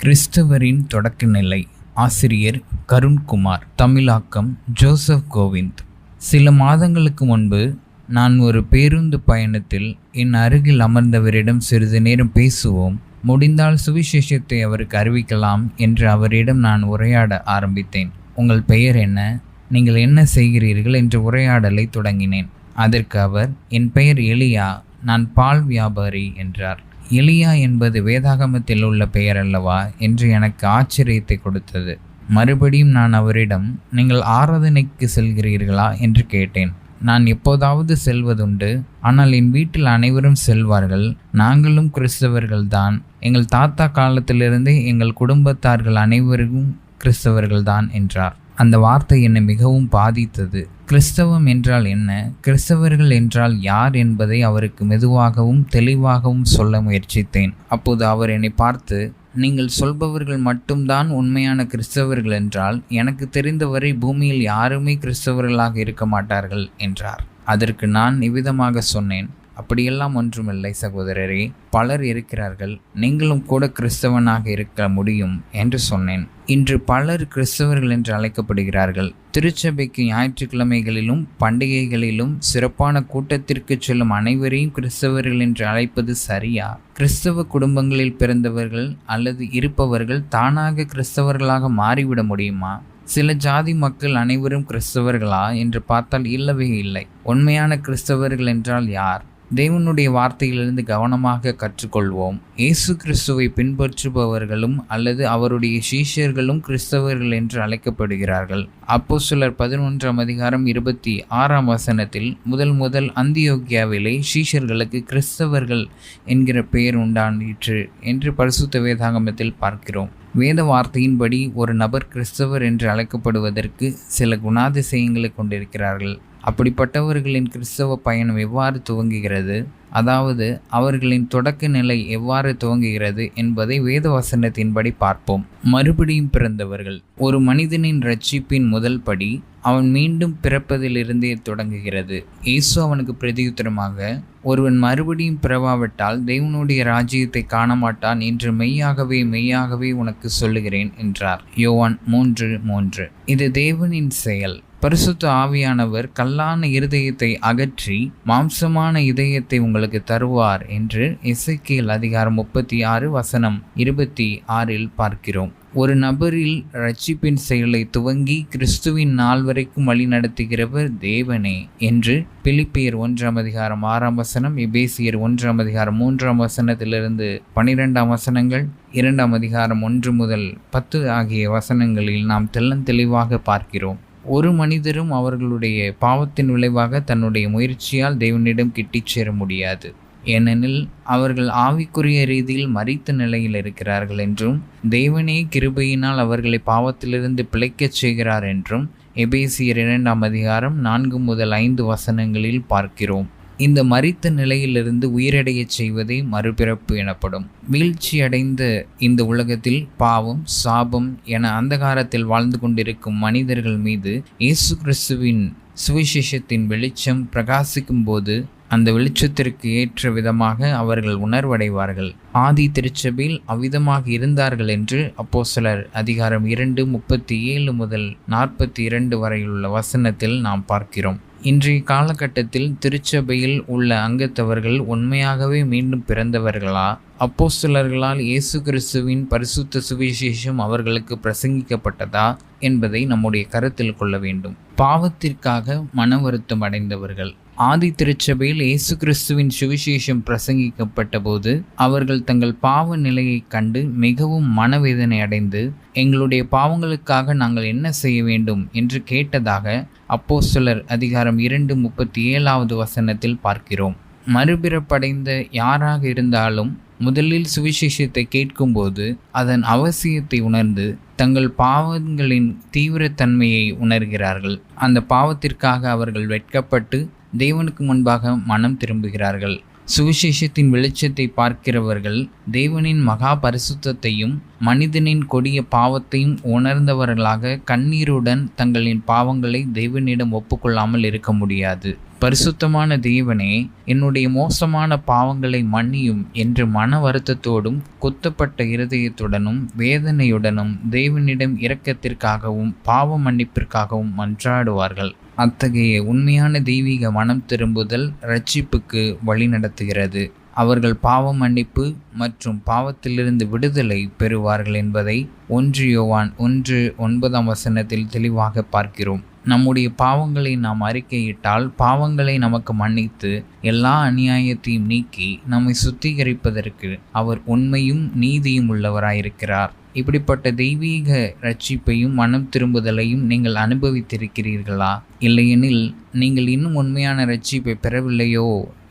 கிறிஸ்தவரின் தொடக்கநிலை. ஆசிரியர் கருண்குமார். தமிழாக்கம் ஜோசப் கோவிந்த். சில மாதங்களுக்கு முன்பு நான் ஒரு பேருந்து பயணத்தில் என் அருகில் அமர்ந்தவரிடம் சிறிது நேரம் பேசுவோம், முடிந்தால் சுவிசேஷத்தை அவருக்கு அறிவிக்கலாம் என்று அவரிடம் நான் உரையாட ஆரம்பித்தேன். உங்கள் பெயர் என்ன, நீங்கள் என்ன செய்கிறீர்கள் என்ற உரையாடலை தொடங்கினேன். அதற்கு அவர், என் பெயர் எலியா, நான் பால் வியாபாரி என்றார். எலியா என்பது வேதாகமத்தில் உள்ள பெயர் அல்லவா என்று எனக்கு ஆச்சரியத்தை கொடுத்தது. மறுபடியும் நான் அவரிடம், நீங்கள் ஆராதனைக்கு செல்கிறீர்களா என்று கேட்டேன். நான் எப்போதாவது செல்வதுண்டு, ஆனால் என் வீட்டில் அனைவரும் செல்வார்கள். நாங்களும் கிறிஸ்தவர்கள்தான். எங்கள் தாத்தா காலத்திலிருந்தே எங்கள் குடும்பத்தார்கள் அனைவரும் கிறிஸ்தவர்கள்தான் என்றார். அந்த வார்த்தை என்னை மிகவும் பாதித்தது. கிறிஸ்தவம் என்றால் என்ன, கிறிஸ்தவர்கள் என்றால் யார் என்பதை அவருக்கு மெதுவாகவும் தெளிவாகவும் சொல்ல முயற்சித்தேன். அப்போது அவர் என்னை பார்த்து, நீங்கள் சொல்பவர்கள் மட்டும்தான் உண்மையான கிறிஸ்தவர்கள் என்றால் எனக்கு தெரிந்தவரை பூமியில் யாருமே கிறிஸ்தவர்களாக இருக்க மாட்டார்கள் என்றார். அதற்கு நான் இவ்விதமாக சொன்னேன், அப்படியெல்லாம் ஒன்றுமில்லை சகோதரரே, பலர் இருக்கிறார்கள், நீங்களும் கூட கிறிஸ்தவனாக இருக்க முடியும் என்று சொன்னேன். இன்று பலர் கிறிஸ்தவர்கள் என்று அழைக்கப்படுகிறார்கள். திருச்சபைக்கு ஞாயிற்றுக்கிழமைகளிலும் பண்டிகைகளிலும் சிறப்பான கூட்டத்திற்கு செல்லும் அனைவரையும் கிறிஸ்தவர்கள் என்று அழைப்பது சரியா? கிறிஸ்தவ குடும்பங்களில் பிறந்தவர்கள் அல்லது இருப்பவர்கள் தானாக கிறிஸ்தவர்களாக மாறிவிட முடியுமா? சில ஜாதி மக்கள் அனைவரும் கிறிஸ்தவர்களா என்று பார்த்தால் இல்லவே இல்லை. உண்மையான கிறிஸ்தவர்கள் என்றால் யார்? தேவனுடைய வார்த்தையிலிருந்து கவனமாக கற்றுக்கொள்வோம். இயேசு கிறிஸ்துவை பின்பற்றுபவர்களும் அல்லது அவருடைய சீஷர்களும் கிறிஸ்தவர்கள் என்று அழைக்கப்படுகிறார்கள். அப்போஸ்தலர் 11:26 முதல் அந்தியோக்கியாவிலே சீஷர்களுக்கு கிறிஸ்தவர்கள் என்கிற பெயர் உண்டாயிற்று என்று பரிசுத்த வேதாகமத்தில் பார்க்கிறோம். வேத வார்த்தையின்படி ஒரு நபர் கிறிஸ்தவர் என்று அழைக்கப்படுவதற்கு சில குணாதிசயங்களை கொண்டிருக்கிறார்கள். அப்படிப்பட்டவர்களின் கிறிஸ்தவ பயணம் எவ்வாறு துவங்குகிறது, அதாவது அவர்களின் தொடக்க நிலை எவ்வாறு துவங்குகிறது என்பதை வேத வசனத்தின்படி பார்ப்போம். மறுபடியும் பிறந்தவர்கள். ஒரு மனிதனின் இரட்சிப்பின் முதல் படி அவன் மீண்டும் பிறப்பதிலிருந்தே தொடங்குகிறது. இயேசு அவனுக்கு பிரதியுத்தரமாக, ஒருவன் மறுபடியும் பிறவாவிட்டால் தேவனுடைய ராஜ்யத்தை காண மாட்டான் என்று மெய்யாகவே உனக்கு சொல்லுகிறேன் என்றார். யோவான் 3:3. இது தேவனின் செயல். பரிசுத்த ஆவியானவர் கல்லான இருதயத்தை அகற்றி மாம்சமான இதயத்தை உங்களுக்கு தருவார் என்று எசேக்கியேல் 36:26 பார்க்கிறோம். ஒரு நபரில் இரட்சிப்பின் செயலை துவங்கி கிறிஸ்துவின் நாள் வரைக்கும் வழி நடத்துகிறவர் தேவனே என்று பிலிப்பியர் 1:6, எபேசியர் 1:3 12 2 முதல் 10 ஆகிய வசனங்களில் நாம் தெளிவாக பார்க்கிறோம். ஒரு மனிதரும் அவர்களுடைய பாவத்தின் விளைவாக தன்னுடைய முயற்சியால் தேவனிடம் கிட்டிச் சேர முடியாது. ஏனெனில் அவர்கள் ஆவிக்குரிய ரீதியில் மரித்த நிலையில் இருக்கிறார்கள் என்றும் தேவனே கிருபையினால் அவர்களை பாவத்திலிருந்து பிழைக்கச் செய்கிறார் என்றும் எபேசியர் 2:4 முதல் 5 பார்க்கிறோம். இந்த மரித்த நிலையிலிருந்து உயிரடையச் செய்வதே மறுபிறப்பு எனப்படும். வீழ்ச்சியடைந்த இந்த உலகத்தில் பாவம், சாபம் என அந்தகாரத்தில் வாழ்ந்து கொண்டிருக்கும் மனிதர்கள் மீது இயேசு கிறிஸ்துவின் சுவிசேஷத்தின் வெளிச்சம் பிரகாசிக்கும் போது அந்த வெளிச்சத்திற்கு ஏற்ற விதமாக அவர்கள் உணர்வடைவார்கள். ஆதி திருச்சபையில் அவ்விதமாக இருந்தார்கள் என்று அப்போஸ்தலர் 2:37 முதல் 42 வரையுள்ள வசனத்தில் நாம் பார்க்கிறோம். இன்றைய காலகட்டத்தில் திருச்சபையில் உள்ள அங்கத்தவர்கள் உண்மையாகவே மீண்டும் பிறந்தவர்களா? அப்போஸ்தலர்களால் இயேசு கிறிஸ்துவின் பரிசுத்த சுவிசேஷம் அவர்களுக்கு பிரசங்கிக்கப்பட்டதா என்பதை நம்முடைய கருத்தில் கொள்ள வேண்டும். பாவத்திற்காக மன வருத்தம் அடைந்தவர்கள். ஆதி திருச்சபையில் இயேசு கிறிஸ்துவின் சுவிசேஷம் பிரசங்கிக்கப்பட்ட போது அவர்கள் தங்கள் பாவ நிலையை கண்டு மிகவும் மனவேதனை அடைந்து, எங்களுடைய பாவங்களுக்காக நாங்கள் என்ன செய்ய வேண்டும் என்று கேட்டதாக அப்போஸ்தலர் 2:37 பார்க்கிறோம். மறுபிறப்படைந்த யாராக இருந்தாலும் முதலில் சுவிசேஷத்தை கேட்கும்போது அதன் அவசியத்தை உணர்ந்து தங்கள் பாவங்களின் தீவிரத்தன்மையை உணர்கிறார்கள். அந்த பாவத்திற்காக அவர்கள் வெட்கப்பட்டு தேவனுக்கு முன்பாக மனம் திரும்புகிறார்கள். சுவிசேஷத்தின் வெளிச்சத்தை பார்க்கிறவர்கள் தேவனின் மகா பரிசுத்தத்தையும் மனிதனின் கொடிய பாவத்தையும் உணர்ந்தவர்களாக கண்ணீருடன் தங்களின் பாவங்களை தேவனிடம் ஒப்புக்கொள்ளாமல் இருக்க முடியாது. பரிசுத்தமான தேவனே, என்னுடைய மோசமான பாவங்களை மன்னியும் என்று மன வருத்தத்தோடும் குத்தப்பட்ட இருதயத்துடனும் வேதனையுடனும் தேவனிடம் இரக்கத்திற்காகவும் பாவ மன்னிப்பிற்காகவும் மன்றாடுவார்கள். அத்தகைய உண்மையான தெய்வீக மனம் திரும்புதல் இரட்சிப்புக்கு வழிநடத்துகிறது. அவர்கள் பாவ மன்னிப்பு மற்றும் பாவத்திலிருந்து விடுதலை பெறுவார்கள் என்பதை 1 யோவான் 1:9 தெளிவாக பார்க்கிறோம். நம்முடைய பாவங்களை நாம் அறிக்கையிட்டால் பாவங்களை நமக்கு மன்னித்து எல்லா அநியாயத்தையும் நீக்கி நம்மை சுத்திகரிப்பதற்கு அவர் உண்மையும் நீதியும் உள்ளவராயிருக்கிறார். இப்படிப்பட்ட தெய்வீக இரட்சிப்பையும் மனம் திரும்புதலையும் நீங்கள் அனுபவித்திருக்கிறீர்களா? இல்லையெனில் நீங்கள் இன்னும் உண்மையான இரட்சிப்பை பெறவில்லையோ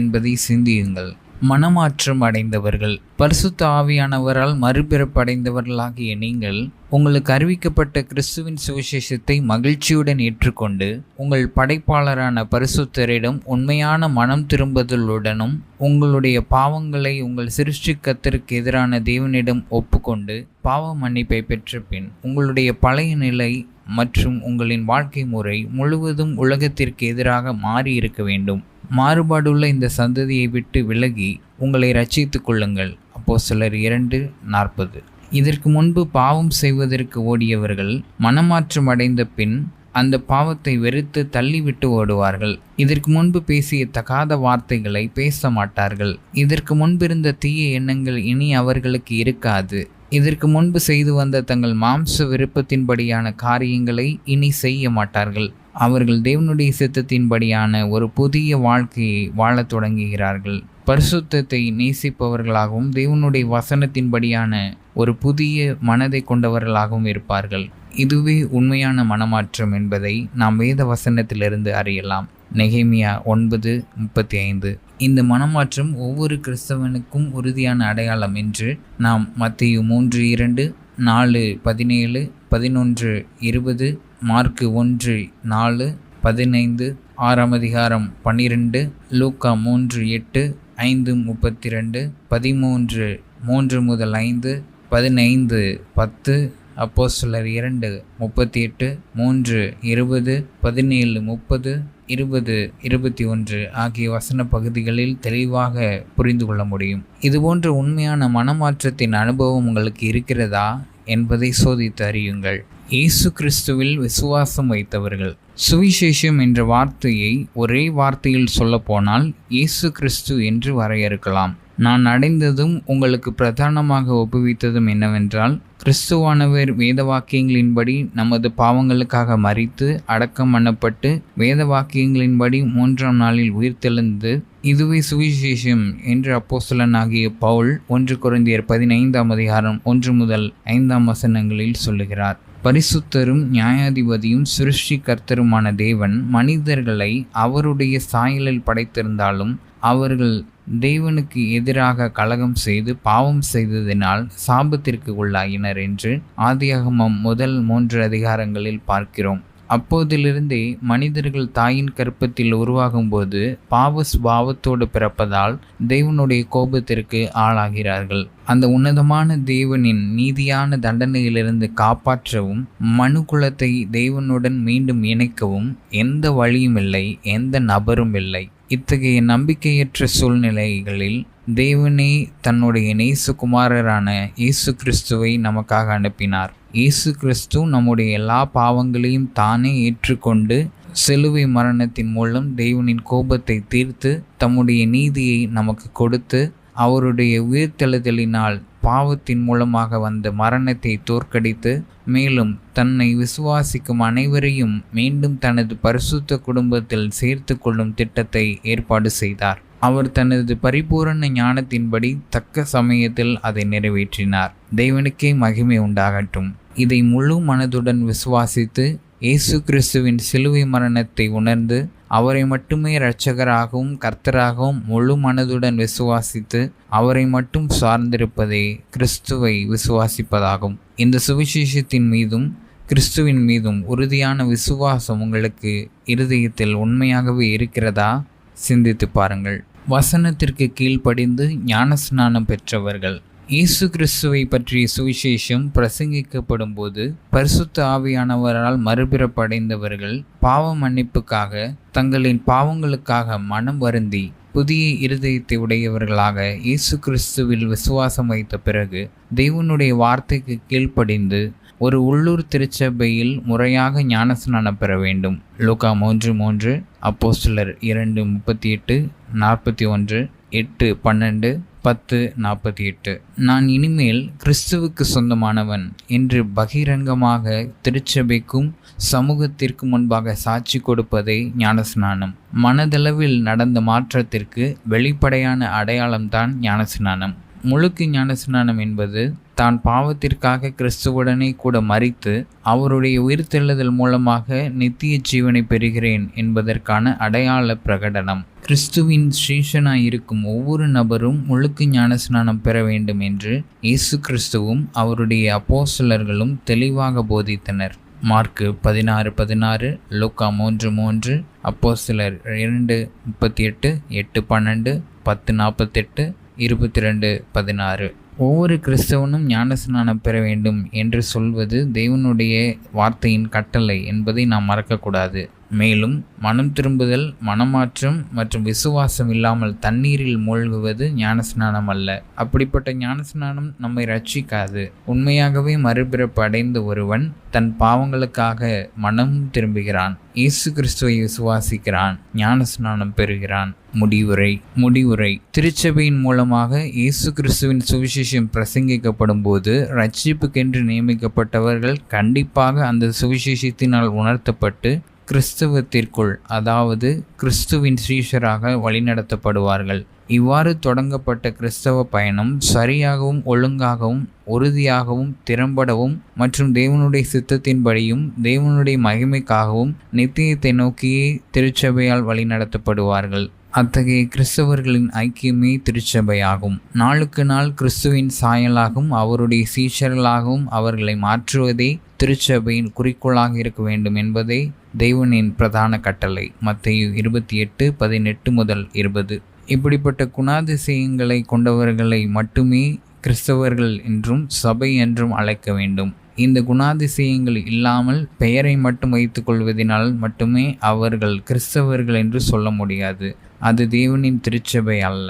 என்பதை சிந்தியுங்கள். மனமாற்றம் அடைந்தவர்கள். பரிசுத்த ஆவியானவரால் மறுபிறப்படைந்தவர்களாகிய நீங்கள் உங்களுக்கு அறிவிக்கப்பட்ட கிறிஸ்துவின் சுவிசேஷத்தை மகிழ்ச்சியுடன் ஏற்றுக்கொண்டு உங்கள் படைப்பாளரான பரிசுத்தரிடம் உண்மையான மனம் திரும்புதலுடனும் உங்களுடைய பாவங்களை உங்கள் சிருஷ்டிகர்த்தருக்கு எதிரான தேவனிடம் ஒப்புக்கொண்டு பாவ மன்னிப்பை பெற்ற பின் உங்களுடைய பழைய நிலை மற்றும் உங்களின் வாழ்க்கை முறை முழுவதும் உலகத்திற்கு எதிராக மாறி இருக்க வேண்டும். மாறுபாடுள்ள இந்த சந்ததியை விட்டு விலகி உங்களை ரட்சித்துக் கொள்ளுங்கள். அப்போஸ்தலர் 2:40. இதற்கு முன்பு பாவம் செய்வதற்கு ஓடியவர்கள் மனமாற்றம் அடைந்த பின் அந்த பாவத்தை வெறுத்து தள்ளிவிட்டு ஓடுவார்கள். இதற்கு முன்பு பேசிய தகாத வார்த்தைகளை பேச மாட்டார்கள். இதற்கு முன்பிருந்த தீய எண்ணங்கள் இனி அவர்களுக்கு இருக்காது. இதற்கு முன்பு செய்து வந்த தங்கள் மாம்ச விருப்பத்தின்படியான காரியங்களை இனி செய்ய மாட்டார்கள். அவர்கள் தேவனுடைய சித்தத்தின்படியான ஒரு புதிய வாழ்க்கையை வாழத் தொடங்குகிறார்கள். பரிசுத்தத்தை நேசிப்பவர்களாகவும் தேவனுடைய வசனத்தின்படியான ஒரு புதிய மனதை கொண்டவர்களாகவும் இருப்பார்கள். இதுவே உண்மையான மனமாற்றம் என்பதை நாம் வேத வசனத்திலிருந்து அறியலாம். நெகேமியா 9:35. இந்த மனமாற்றம் ஒவ்வொரு கிறிஸ்தவனுக்கும் உறுதியான அடையாளம் என்று நாம் மத்தேயு 3:2, 4:17, 11:20, மார்க்கு 1:4, 15, 6:12, லூக்கா 3:8, 5:32, 13:3-5, 15:10, அப்போஸ்தலர் 2:38, 3:20, 17:30, 20:21 ஆகிய வசன பகுதிகளில் தெளிவாக புரிந்து கொள்ள முடியும். இதுபோன்ற உண்மையான மனமாற்றத்தின் அனுபவம் உங்களுக்கு இருக்கிறதா என்பதை சோதித்து அறியுங்கள். இயேசு கிறிஸ்துவில் விசுவாசம் வைத்தவர்கள். சுவிசேஷம் என்ற வார்த்தையை ஒரே வார்த்தையில் சொல்லப்போனால் இயேசு கிறிஸ்து என்று வரையறுக்கலாம். நான் அடைந்ததும் உங்களுக்கு பிரதானமாக ஒப்புவித்ததும் என்னவென்றால், கிறிஸ்துவானவர் வேத வாக்கியங்களின்படி நமது பாவங்களுக்காக மரித்து அடக்கம் பண்ணப்பட்டு வேத வாக்கியங்களின்படி 3ஆம் நாளில் உயிர்த்தெழுந்து இதுவே சுவிசேஷம் என்று அப்போஸ்தலனாகிய பவுல் 1 கொரிந்தியர் 15:1 1-5 சொல்லுகிறார். பரிசுத்தரும் நியாயாதிபதியும் சிருஷ்டிகர்த்தருமான தேவன் மனிதர்களை அவருடைய சாயலில் படைத்திருந்தாலும் அவர்கள் தேவனுக்கு எதிராக கலகம் செய்து பாவம் செய்ததினால் சாபத்திற்கு உள்ளாயினர் என்று ஆதியாகமம் முதல் 3 அதிகாரங்களில் பார்க்கிறோம். அப்போதிலிருந்தே மனிதர்கள் தாயின் கர்ப்பத்தில் உருவாகும்போது பாவ சுபாவத்தோடு பிறப்பதால் தேவனுடைய கோபத்திற்கு ஆளாகிறார்கள். அந்த உன்னதமான தேவனின் நீதியான தண்டனையிலிருந்து காப்பாற்றவும் மனுக்குலத்தை தேவனுடன் மீண்டும் இணைக்கவும் எந்த வழியும் இல்லை, எந்த நபரும் இல்லை. இத்தகைய நம்பிக்கையற்ற சூழ்நிலைகளில் தேவனே தன்னுடைய நேசகுமாரரான இயேசு கிறிஸ்துவை நமக்காக அனுப்பினார். இயேசு கிறிஸ்து நம்முடைய எல்லா பாவங்களையும் தானே ஏற்றுக்கொண்டு சிலுவை மரணத்தின் மூலம் தேவனின் கோபத்தை தீர்த்து தம்முடைய நீதியை நமக்கு கொடுத்து அவருடைய உயிர்த்தெழுதலினால் பாவத்தின் மூலமாக வந்த மரணத்தை தோற்கடித்து மேலும் தன்னை விசுவாசிக்கும் அனைவரையும் மீண்டும் தனது பரிசுத்த குடும்பத்தில் சேர்த்து கொள்ளும் திட்டத்தை ஏற்பாடு செய்தார். அவர் தனது பரிபூரண ஞானத்தின்படி தக்க சமயத்தில் அதை நிறைவேற்றினார். தேவனுக்கே மகிமை உண்டாகட்டும். இதை முழு மனதுடன் விசுவாசித்து இயேசு கிறிஸ்துவின் சிலுவை மரணத்தை உணர்ந்து அவரை மட்டுமே இரட்சகராகவும் கர்த்தராகவும் முழு மனதுடன் விசுவாசித்து அவரை மட்டும் சார்ந்திருப்பதே கிறிஸ்துவை விசுவாசிப்பதாகும். இந்த சுவிசேஷத்தின் மீதும் கிறிஸ்துவின் மீதும் உறுதியான விசுவாசம் உங்களுக்கு இருதயத்தில் உண்மையாகவே இருக்கிறதா? சிந்தித்து பாருங்கள். வசனத்திற்கு கீழ்ப்படிந்து ஞானஸ்நானம் பெற்றவர்கள். இயேசு கிறிஸ்துவை பற்றிய சுவிசேஷம் பிரசங்கிக்கப்படும் போது பரிசுத்த ஆவியானவரால் மறுபிறப்படைந்தவர்கள் பாவ மன்னிப்புக்காக தங்களின் பாவங்களுக்காக மனம் வருந்தி புதிய இருதயத்தை உடையவர்களாக இயேசு கிறிஸ்துவில் விசுவாசம் வைத்த பிறகு தேவனுடைய வார்த்தைக்கு கீழ்ப்படிந்து ஒரு உள்ளூர் திருச்சபையில் முறையாக ஞானஸ்நானம் பெற வேண்டும். லூக்கா 3:3, அப்போஸ்தலர் 2:38, 41, 8:12, 10:48. நான் இனிமேல் கிறிஸ்துவுக்கு சொந்தமானவன் என்று பகிரங்கமாக திருச்சபைக்கும் சமூகத்திற்கு முன்பாக சாட்சி கொடுப்பதே ஞானஸ்நானம். மனதளவில் நடந்த மாற்றத்திற்கு வெளிப்படையான அடையாளம்தான் ஞானஸ்நானம். முழுக்கு ஞானஸ்நானம் என்பது தான் பாவத்திற்காக கிறிஸ்துவுடனே கூட மரித்து அவருடைய உயிர்த்தெழுதல் மூலமாக நித்திய ஜீவனை பெறுகிறேன் என்பதற்கான அடையாள பிரகடனம். கிறிஸ்துவின் சீஷனாயிருக்கும் ஒவ்வொரு நபரும் முழுக்கு ஞானஸ்நானம் பெற வேண்டும் என்று இயேசு கிறிஸ்துவும் அவருடைய அப்போஸ்தலர்களும் தெளிவாக போதித்தனர். மார்க்கு 16:16, லூக்கா 3:3, அப்போஸ்தலர் 2:38, 8:12, 10:48, 22:16. ஒவ்வொரு கிறிஸ்தவனும் ஞானஸ்நானம் பெற வேண்டும் என்று சொல்வது தேவனுடைய வார்த்தையின் கட்டளை என்பதை நாம் மறக்கக்கூடாது. மேலும் மனம் திரும்புதல், மனமாற்றம் மற்றும் விசுவாசம் இல்லாமல் தண்ணீரில் மூழ்குவது ஞானஸ்நானம் அல்ல. அப்படிப்பட்ட ஞானஸ்நானம் நம்மை ரட்சிக்காது. உண்மையாகவே மறுபிறப்பு அடைந்த ஒருவன் தன் பாவங்களுக்காக மனம் திரும்புகிறான், இயேசு கிறிஸ்துவை விசுவாசிக்கிறான், ஞானஸ்நானம் பெறுகிறான். முடிவுரை திருச்சபையின் மூலமாக இயேசு கிறிஸ்துவின் சுவிசேஷம் பிரசங்கிக்கப்படும் போது ரட்சிப்புக்கென்று நியமிக்கப்பட்டவர்கள் கண்டிப்பாக அந்த சுவிசேஷத்தினால் உணர்த்தப்பட்டு கிறிஸ்துவத்திற்குள், அதாவது கிறிஸ்துவின் சீஷராக வழிநடத்தப்படுவார்கள். இவ்வாறு தொடங்கப்பட்ட கிறிஸ்தவ பயணம் சரியாகவும் ஒழுங்காகவும் உறுதியாகவும் திறம்படவும் மற்றும் தேவனுடைய சித்தத்தின்படியும் தேவனுடைய மகிமைக்காகவும் நித்தியத்தை நோக்கியே திருச்சபையால் வழிநடத்தப்படுவார்கள். அத்தகைய கிறிஸ்தவர்களின் ஐக்கியமே திருச்சபையாகும். நாளுக்கு நாள் கிறிஸ்துவின் சாயலாகவும் அவருடைய சீஷர்களாகவும் அவர்களை மாற்றுவதே திருச்சபையின் குறிக்கோளாக இருக்க வேண்டும் என்பதே தேவனின் பிரதான கட்டளை. மத்தேயு 28:18-20. இப்படிப்பட்ட குணாதிசயங்களை கொண்டவர்களை மட்டுமே கிறிஸ்தவர்கள் என்றும் சபை என்றும் அழைக்க வேண்டும். இந்த குணாதிசயங்கள் இல்லாமல் பெயரை மட்டும் வைத்துக் கொள்வதனால் மட்டுமே அவர்கள் கிறிஸ்தவர்கள் என்று சொல்ல முடியாது. அது தேவனின் திருச்சபை அல்ல.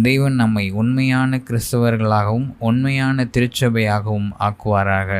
தேவன் நம்மை உண்மையான கிறிஸ்தவர்களாகவும் உண்மையான திருச்சபையாகவும் ஆக்குவாராக.